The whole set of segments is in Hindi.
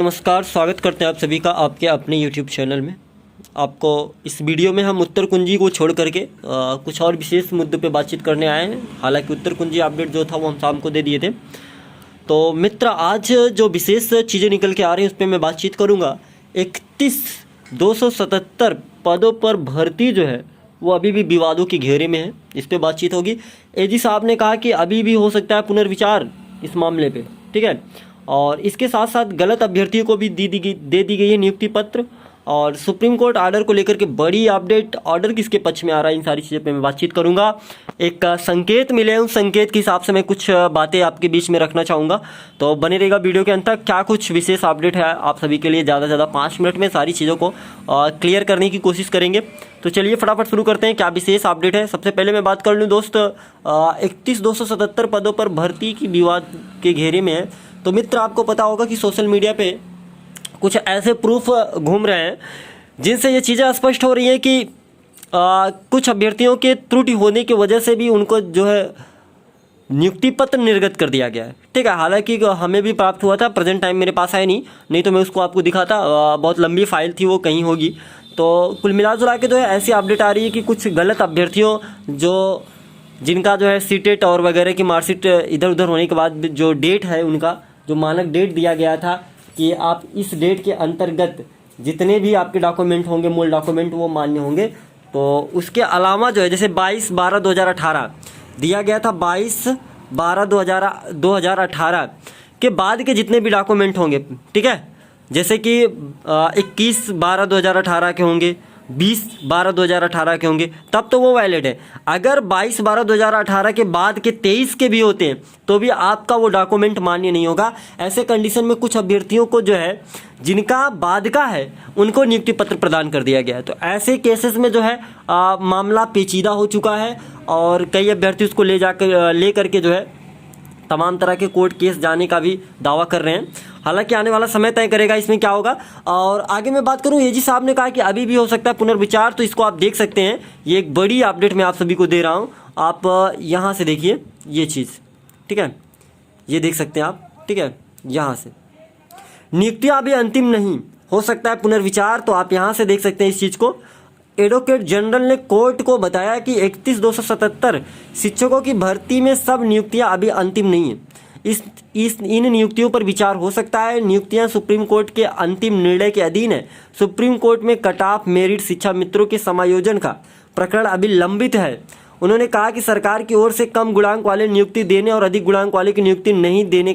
नमस्कार, स्वागत करते हैं आप सभी का आपके अपने YouTube चैनल में। आपको इस वीडियो में हम उत्तर कुंजी को छोड़ करके कुछ और विशेष मुद्दों पे बातचीत करने आए हैं। हालांकि उत्तर कुंजी अपडेट जो था वो हम शाम को दे दिए थे। तो मित्र, आज जो विशेष चीज़ें निकल के आ रही हैं उस पर मैं बातचीत करूँगा। 31,277 पदों पर भर्ती जो है वो अभी भी विवादों के घेरे में है। इस पर बातचीत होगी। एजी साहब ने कहा कि अभी भी हो सकता है पुनर्विचार इस मामले पे, ठीक है। और इसके साथ साथ गलत अभ्यर्थियों को भी दे दी गई है नियुक्ति पत्र। और सुप्रीम कोर्ट ऑर्डर को लेकर के बड़ी अपडेट, ऑर्डर किसके पक्ष में आ रहा है, इन सारी चीज़ों पे मैं बातचीत करूंगा। एक संकेत मिले हैं, उस संकेत के हिसाब से मैं कुछ बातें आपके बीच में रखना चाहूँगा। तो बने रहेगा वीडियो के अंत तक। क्या कुछ विशेष अपडेट है आप सभी के लिए, ज़्यादा से ज़्यादा 5 मिनट में सारी चीज़ों को क्लियर करने की कोशिश करेंगे। तो चलिए फटाफट शुरू करते हैं, क्या विशेष अपडेट है। सबसे पहले मैं बात कर लूँ दोस्त, 31,277 पदों पर भर्ती की विवाद के घेरे में है। तो मित्र, आपको पता होगा कि सोशल मीडिया पे कुछ ऐसे प्रूफ घूम रहे हैं जिनसे ये चीज़ें स्पष्ट हो रही है कि कुछ अभ्यर्थियों के त्रुटि होने की वजह से भी उनको जो है नियुक्ति पत्र निर्गत कर दिया गया है, ठीक है। हालांकि हमें भी प्राप्त हुआ था, प्रेजेंट टाइम मेरे पास है नहीं तो मैं उसको आपको दिखाता। बहुत लंबी फाइल थी, वो कहीं होगी। तो कुल मिला जुला के जो है ऐसी अपडेट आ रही है कि कुछ गलत अभ्यर्थियों जिनका जो है सीटेट और वगैरह की मार्कशीट इधर उधर होने के बाद जो डेट है, उनका जो मानक डेट दिया गया था कि आप इस डेट के अंतर्गत जितने भी आपके डॉक्यूमेंट होंगे, मूल डॉक्यूमेंट, वो मान्य होंगे। तो उसके अलावा जो है जैसे 22/12/2018 दिया गया था, 22/12/2018 के बाद के जितने भी डॉक्यूमेंट होंगे, ठीक है, जैसे कि 21/12/2018 के होंगे, 20/12/2018 के होंगे, तब तो वो वैलिड है। अगर 22/12/2018 के बाद के 23 के भी होते हैं तो भी आपका वो डॉक्यूमेंट मान्य नहीं होगा। ऐसे कंडीशन में कुछ अभ्यर्थियों को जो है जिनका बाद का है उनको नियुक्ति पत्र प्रदान कर दिया गया है। तो ऐसे केसेस में जो है मामला पेचीदा हो चुका है और कई अभ्यर्थी उसको ले करके जो है तमाम तरह के कोर्ट केस जाने का भी दावा कर रहे हैं। हालांकि आने वाला समय तय करेगा इसमें क्या होगा। और आगे मैं बात करूं, एजी साहब ने कहा कि अभी भी हो सकता है पुनर्विचार। तो इसको आप देख सकते हैं, ये एक बड़ी अपडेट मैं आप सभी को दे रहा हूं। आप यहां से देखिए ये चीज़, ठीक है, ये देख सकते हैं आप, ठीक है। यहाँ से नियुक्तियाँ अभी अंतिम नहीं, हो सकता है पुनर्विचार। तो आप यहाँ से देख सकते हैं इस चीज़ को। एडवोकेट जनरल ने कोर्ट को बताया कि 31,277 शिक्षकों की भर्ती में सब नियुक्तियां अभी अंतिम नहीं है। इन नियुक्तियों पर विचार हो सकता है। नियुक्तियां सुप्रीम कोर्ट के अंतिम निर्णय के अधीन है। सुप्रीम कोर्ट में कट ऑफ मेरिट शिक्षा मित्रों के समायोजन का प्रकरण अभी लंबित है। उन्होंने कहा कि सरकार की ओर से कम गुणांक वाले नियुक्ति देने और अधिक गुणांक वाले की नियुक्ति नहीं देने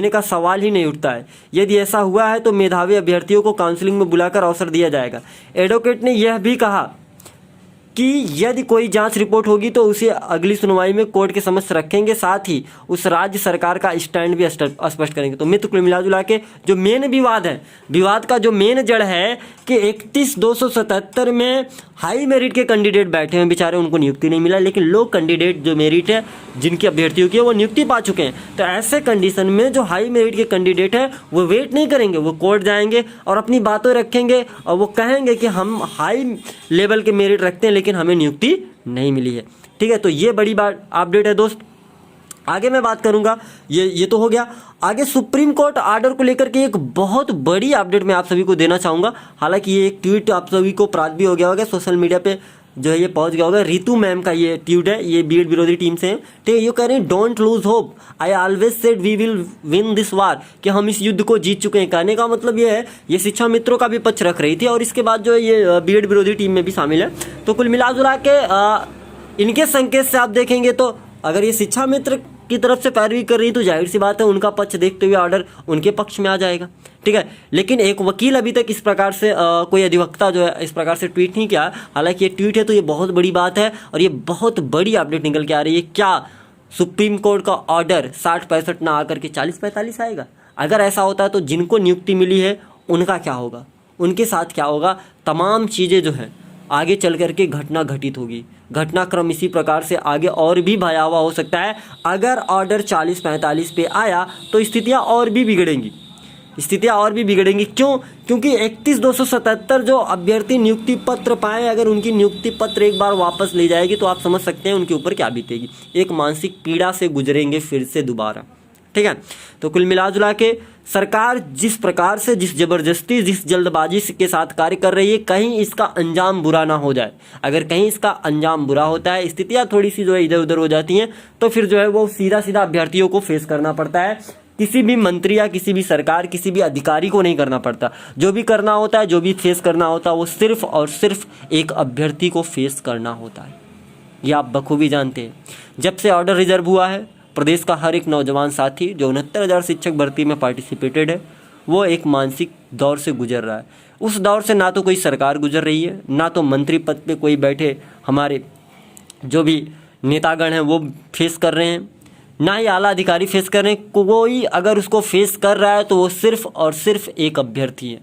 का सवाल ही नहीं उठता है। यदि ऐसा हुआ है तो मेधावी अभ्यर्थियों को काउंसलिंग में बुलाकर अवसर दिया जाएगा। एडवोकेट ने यह भी कहा कि यदि कोई जांच रिपोर्ट होगी तो उसे अगली सुनवाई में कोर्ट के समक्ष रखेंगे, साथ ही उस राज्य सरकार का स्टैंड भी स्पष्ट करेंगे। तो मित्र, कुल मिला जुला के जो मेन विवाद है, विवाद का जो मेन जड़ है कि 31,277 में हाई मेरिट के कैंडिडेट बैठे हैं, बेचारे उनको नियुक्ति नहीं मिला, लेकिन लो कैंडिडेट जो मेरिट है जिनकी अभ्यर्थियों की है वो नियुक्ति पा चुके हैं। तो ऐसे कंडीशन में जो हाई मेरिट के कैंडिडेट है वो वेट नहीं करेंगे, वो कोर्ट जाएंगे और अपनी बातें रखेंगे और वो कहेंगे कि हम हाई लेवल के मेरिट रखते हैं लेकिन हमें नियुक्ति नहीं मिली है, ठीक है। तो ये बड़ी बात अपडेट है दोस्त। आगे मैं बात करूंगा, ये तो हो गया। आगे सुप्रीम कोर्ट ऑर्डर को लेकर के एक बहुत बड़ी अपडेट मैं आप सभी को देना चाहूँगा। हालांकि ये एक ट्वीट आप सभी को प्राप्त भी हो गया होगा, सोशल मीडिया पे जो है ये पहुंच गया होगा। रितु मैम का ये ट्वीट है, ये बीएड विरोधी टीम से है, ठीक है। ये कह रहे हैं don't lose hope, I always said we will win this war, कि हम इस युद्ध को जीत चुके हैं। कहने का मतलब ये है, ये शिक्षा मित्रों का भी पक्ष रख रही थी और इसके बाद जो है ये बीएड विरोधी टीम में भी शामिल है। तो कुल मिला जुला के इनके संकेत से आप देखेंगे तो अगर ये शिक्षा मित्र की तरफ से पैरवी कर रही तो जाहिर सी बात है उनका पक्ष देखते हुए ऑर्डर उनके पक्ष में आ जाएगा, ठीक है। लेकिन एक वकील अभी तक इस प्रकार से कोई अधिवक्ता जो है इस प्रकार से ट्वीट नहीं किया। हालांकि ये ट्वीट है तो ये बहुत बड़ी बात है और ये बहुत बड़ी अपडेट निकल के आ रही है। क्या सुप्रीम कोर्ट का ऑर्डर 60-65 ना आकर के 40-45 आएगा? अगर ऐसा होता है तो जिनको नियुक्ति मिली है उनका क्या होगा, उनके साथ क्या होगा? तमाम चीज़ें जो है आगे चल करके घटना घटित होगी। घटनाक्रम इसी प्रकार से आगे और भी भयावह हो सकता है। अगर ऑर्डर 40-45 पे आया तो स्थितियां और भी बिगड़ेंगी, क्यों? क्योंकि 31,277 जो अभ्यर्थी नियुक्ति पत्र पाए, अगर उनकी नियुक्ति पत्र एक बार वापस ले जाएगी तो आप समझ सकते हैं उनके ऊपर क्या बीतेगी। एक मानसिक पीड़ा से गुजरेंगे फिर से दोबारा, ठीक है। तो कुल मिला जुला के सरकार जिस प्रकार से, जिस ज़बरदस्ती, जिस जल्दबाजी के साथ कार्य कर रही है, कहीं इसका अंजाम बुरा ना हो जाए। अगर कहीं इसका अंजाम बुरा होता है, स्थितियाँ थोड़ी सी जो है इधर उधर हो जाती हैं, तो फिर जो है वो सीधा सीधा अभ्यर्थियों को फेस करना पड़ता है। किसी भी मंत्री या किसी भी सरकार, किसी भी अधिकारी को नहीं करना पड़ता। जो भी करना होता है, जो भी फेस करना होता है, वो सिर्फ और सिर्फ एक अभ्यर्थी को फेस करना होता है। ये आप बखूबी जानते हैं। जब से ऑर्डर रिजर्व हुआ है, प्रदेश का हर एक नौजवान साथी जो 69,000 शिक्षक भर्ती में पार्टिसिपेटेड है, वो एक मानसिक दौर से गुजर रहा है। उस दौर से ना तो कोई सरकार गुजर रही है, ना तो मंत्री पद पे कोई बैठे हमारे जो भी नेतागण हैं वो फेस कर रहे हैं, ना ही आला अधिकारी फेस कर रहे हैं। कोई अगर उसको फेस कर रहा है तो वो सिर्फ और सिर्फ एक अभ्यर्थी है।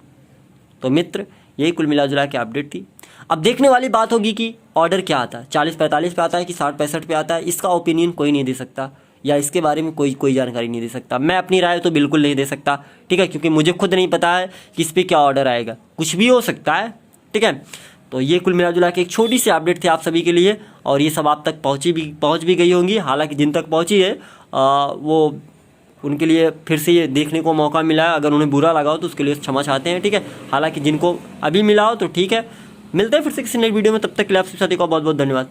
तो मित्र, यही कुल मिला जुला के अपडेट थी। अब देखने वाली बात होगी कि ऑर्डर क्या आता है, 40-45 पे आता है कि 60-65 पे आता है। इसका ओपिनियन कोई नहीं दे सकता, या इसके बारे में कोई जानकारी नहीं दे सकता। मैं अपनी राय तो बिल्कुल नहीं दे सकता, ठीक है, क्योंकि मुझे खुद नहीं पता है कि इस पर क्या ऑर्डर आएगा, कुछ भी हो सकता है, ठीक है। तो ये कुल मिला जुला के एक छोटी सी अपडेट थी आप सभी के लिए, और ये सब आप तक पहुँच भी गई होंगी। हालांकि जिन तक पहुँची है वो उनके लिए फिर से ये देखने को मौका मिला है। अगर उन्हें बुरा लगा हो तो उसके लिए क्षमा चाहते हैं, ठीक है। हालांकि जिनको अभी मिला हो तो ठीक है। मिलते हैं फिर से किसी नई वीडियो में, तब तक के लिए आप सभी साथी को बहुत बहुत धन्यवाद।